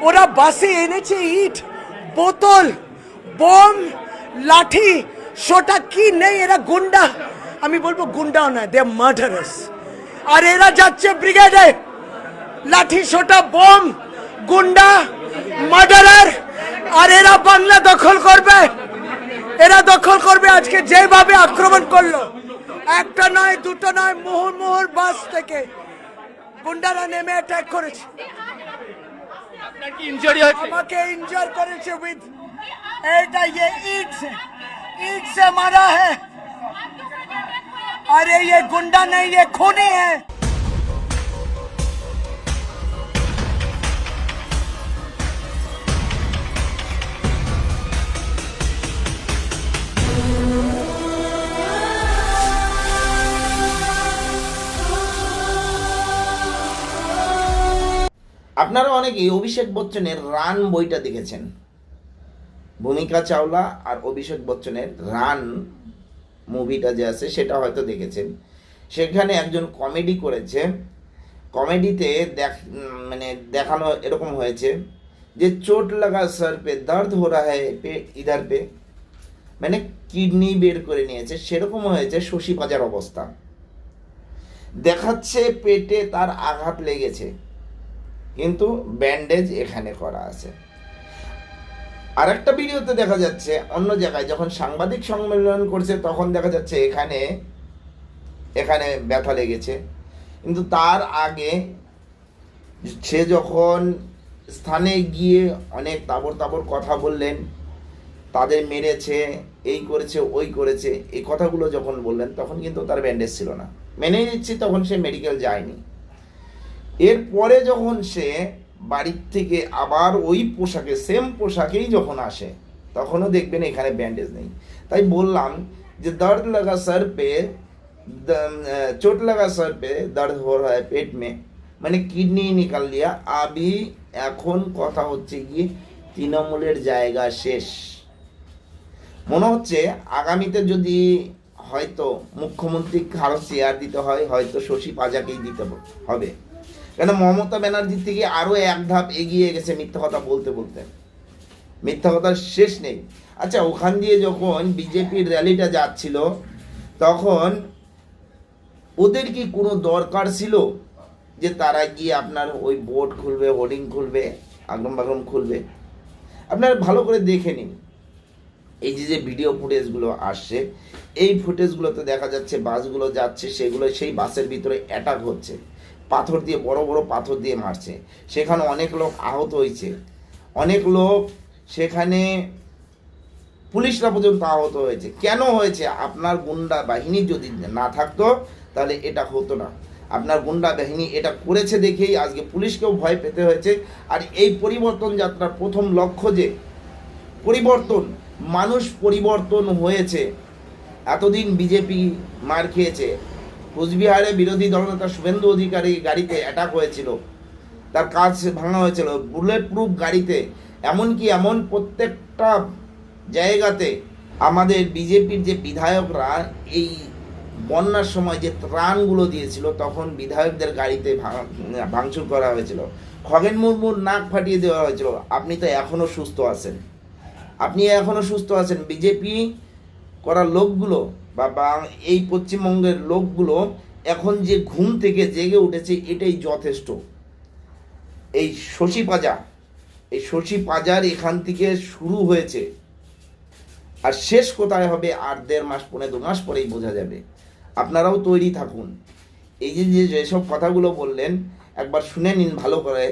ওরা বাসে এনেছে ইট, বোতল, বোম, লাঠি, সোটা কি নেই, এরা গুন্ডা। আমি বলবো গুন্ডাও না, দে আর মার্ডারার্স। আর এরা যাচ্ছে ব্রিগেডে, লাঠি সোটা বোম, গুন্ডা, মার্ডারার। আর এরা বাংলা দখল করবে, এরা দখল করবে। আজকে যেভাবে আক্রমণ করলো, একটা নয় দুটো নয়, মোহর মোহর বাস থেকে গুন্ডারা নেমে অ্যাটাক করেছে। আপনার কি ইনজুরি হয়েছে? আমাকে इंजर করেছে উইথ এটা ईट से मारा है। अरे ये गुंडा नहीं, ये खूनी है। আপনারা অনেকেই অভিষেক বচ্চনের রান বইটা দেখেছেন। ভূমিকা চাওলা আর অভিষেক বচ্চনের রান মুভিটা যে আছে সেটা হয়তো দেখেছেন। সেখানে একজন কমেডি করেছে। কমেডিতে দেখানো এরকম হয়েছে যে চোট লাগা সর পে দর্দ হো রা হ্যায় পে ইধার পে, মানে কিডনি বের করে নিয়েছে, সেরকম হয়েছে শশী পাজার অবস্থা। দেখাচ্ছে পেটে তার আঘাত লেগেছে, কিন্তু ব্যান্ডেজ এখানে করা আছে। আর একটা ভিডিওতে দেখা যাচ্ছে অন্য জায়গায় যখন সাংবাদিক সম্মেলন করছে তখন দেখা যাচ্ছে এখানে এখানে ব্যথা লেগেছে, কিন্তু তার আগে সে যখন স্থানে গিয়ে অনেক তাবর তাবর কথা বললেন, তাদের মেরেছে, এই করেছে ওই করেছে, এই কথাগুলো যখন বললেন তখন কিন্তু তার ব্যান্ডেজ ছিল না। মেনে নিচ্ছি তখন সে মেডিকেল যায়নি। এরপরে যখন সে বাড়ির থেকে আবার ওই পোশাকে, সেম পোশাকেই যখন আসে, তখনও দেখবেন এখানে ব্যান্ডেজ নেই। তাই বললাম যে দর্দ লাগা সর পে, চোট লাগা সর পে দর্দ হো রা হ্যায় পেট মে, মানে কিডনি নিকাল লিয়া। আবি এখন কথা হচ্ছে কি তৃণমূলের জায়গা শেষ। মনে হচ্ছে আগামীতে যদি হয়তো মুখ্যমন্ত্রী কারো চেয়ার দিতে হয়, হয়তো শশী পাজাকেই দিতে হবে। কেন মমতা ব্যানার্জির থেকে আরও এক ধাপ এগিয়ে গেছে মিথ্যা কথা বলতে বলতে, মিথ্যা কথার শেষ নেই। আচ্ছা, ওখান দিয়ে যখন বিজেপির র্যালিটা যাচ্ছিল তখন ওদের কি কোনো দরকার ছিল যে তারা গিয়ে আপনার ওই বোর্ড খুলবে, হোর্ডিং খুলবে, আগরম বাগরম খুলবে? আপনারা ভালো করে দেখে নিন। এই যে ভিডিও ফুটেজগুলো আসছে, এই ফুটেজগুলোতে দেখা যাচ্ছে বাসগুলো যাচ্ছে, সেগুলো সেই বাসের ভিতরে অ্যাটাক হচ্ছে, পাথর দিয়ে, বড় বড় পাথর দিয়ে মারছে। সেখানে অনেক লোক আহত হয়েছে, অনেক লোক সেখানে পুলিশরা পর্যন্ত আহত হয়েছে। কেন হয়েছে? আপনার গুন্ডা বাহিনী যদি না থাকতো তাহলে এটা হতো না। আপনার গুন্ডা বাহিনী এটা করেছে দেখেই আজকে পুলিশকেও ভয় পেতে হয়েছে। আর এই পরিবর্তন যাত্রার প্রথম লক্ষ্য যে পরিবর্তন, মানুষ পরিবর্তন হয়েছে। এতদিন বিজেপি মার খেয়েছে। কোচবিহারে বিরোধী দলনেতা শুভেন্দু অধিকারী গাড়িতে অ্যাটাক হয়েছিল, তার কাজ ভাঙা হয়েছিল, বুলেট প্রুফ গাড়িতে। এমনকি এমন প্রত্যেকটা জায়গাতে আমাদের বিজেপির যে বিধায়করা এই বন্যার সময় যে ত্রাণগুলো দিয়েছিল, তখন বিধায়কদের গাড়িতে ভাঙচুর করা হয়েছিল, খগেন মুর্মুর নাক ফাটিয়ে দেওয়া হয়েছিল। আপনি তো এখনও সুস্থ আছেন, আপনি এখনও সুস্থ আছেন। বিজেপি করা লোকগুলো বা এই পশ্চিমবঙ্গের লোকগুলো এখন যে ঘুম থেকে জেগে উঠেছে, এটাই যথেষ্ট। এই শশী পাজা, এই শশী পাজার এখান থেকে শুরু হয়েছে, আর শেষ কোথায় হবে আর 1.5 মাস, 2 মাস পরেই বোঝা যাবে। আপনারাও তৈরি থাকুন। এই যেসব কথাগুলো বললেন একবার শুনে নিন, ভালো করে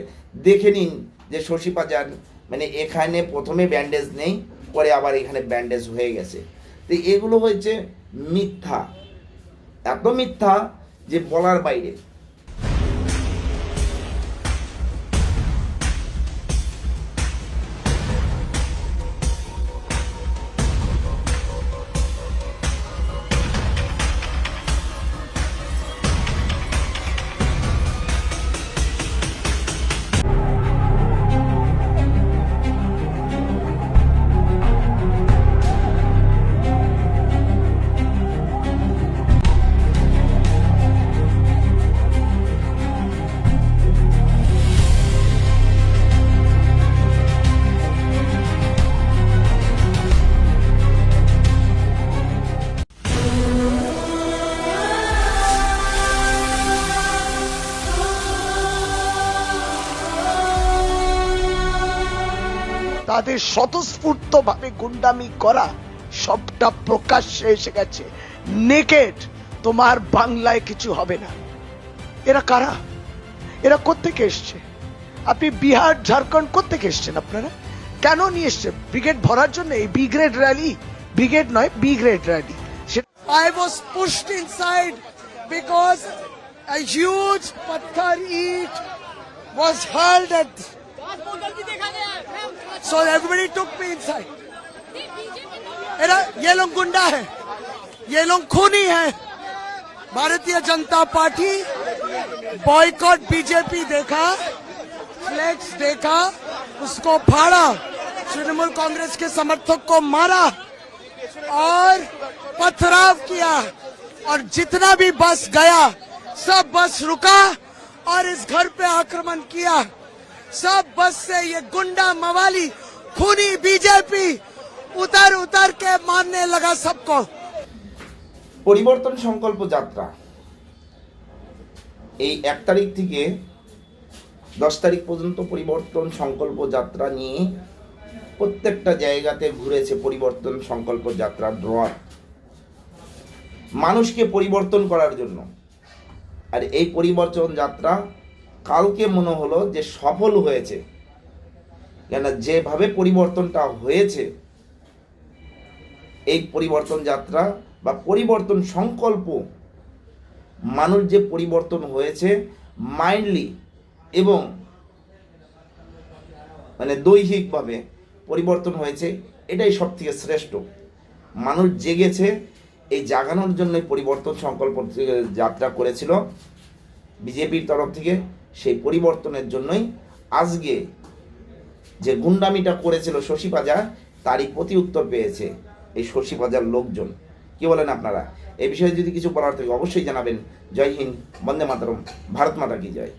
দেখে নিন যে শশী পাজার মানে এখানে প্রথমে ব্যান্ডেজ নেই, পরে আবার এখানে ব্যান্ডেজ হয়ে গেছে। তো এগুলো হয়েছে মিথ্যা, এত মিথ্যা যে বলার বাইরে। তাদের স্বতঃস্ফূর্তভাবে গুন্ডামি করা সবটা প্রকাশ্যে এসে গেছে। নেকেড, তোমার বাংলায় কিছু হবে না। এরা কারা? এরা কোত্থেকে এসছে? আপনি বিহার ঝাড়খণ্ড কোত্থেকে এসছেন? আপনারা কেন নিয়ে এসছেন? ব্রিগেড ভরার জন্য? এই বি গ্রেড র্যালি, ব্রিগেড নয় B grade rally. I was pushed inside because a huge patthar eat was hurled at, so everybody took me inside. ये लोग गुंडा है, ये लोग खूनी है। Bharatiya Janata party boycott BJP देखा, फ्लैक्स देखा, उसको फाड़ा, तृणमूल कांग्रेस के समर्थक को मारा और पथराव किया, और जितना भी बस गया सब बस रुका और इस घर पे आक्रमण किया। सब बस से ये गुंडा मवाली खूनी बीजेपी उतर उतर के मारने लगा सबको। পরিবর্তন সংকল্প যাত্রা এই 1 তারিখ থেকে 10 তারিখ পর্যন্ত পরিবর্তন সংকল্প যাত্রা নিয়ে প্রত্যেকটা জায়গাতে ঘুরেছে পরিবর্তন সংকল্প যাত্রা ড্রপ, মানুষকে পরিবর্তন করার জন্য। আর এই পরিবর্তন যাত্রা কালকে মনে হলো যে সফল হয়েছে, কেন যেভাবে পরিবর্তনটা হয়েছে, এই পরিবর্তন যাত্রা বা পরিবর্তন সংকল্প, মানুষ যে পরিবর্তন হয়েছে মাইন্ডলি এবং মানে দৈহিকভাবে পরিবর্তন হয়েছে, এটাই সব থেকে শ্রেষ্ঠ। মানুষ জেগেছে, এই জাগানোর জন্যই পরিবর্তন সংকল্প যাত্রা করেছিল বিজেপির তরফ থেকে। সেই পরিবর্তনের জন্যই আজকে যে গুন্ডামিটা করেছিল শশী পাজা, তারই প্রতি উত্তর পেয়েছে এই শশী পাজার লোকজন। কি বলেন আপনারা? এই বিষয়ে যদি কিছু বলার থাকে অবশ্যই জানাবেন। জয় হিন্দ, বন্দে মাতরম, ভারত মাতা কি জয়।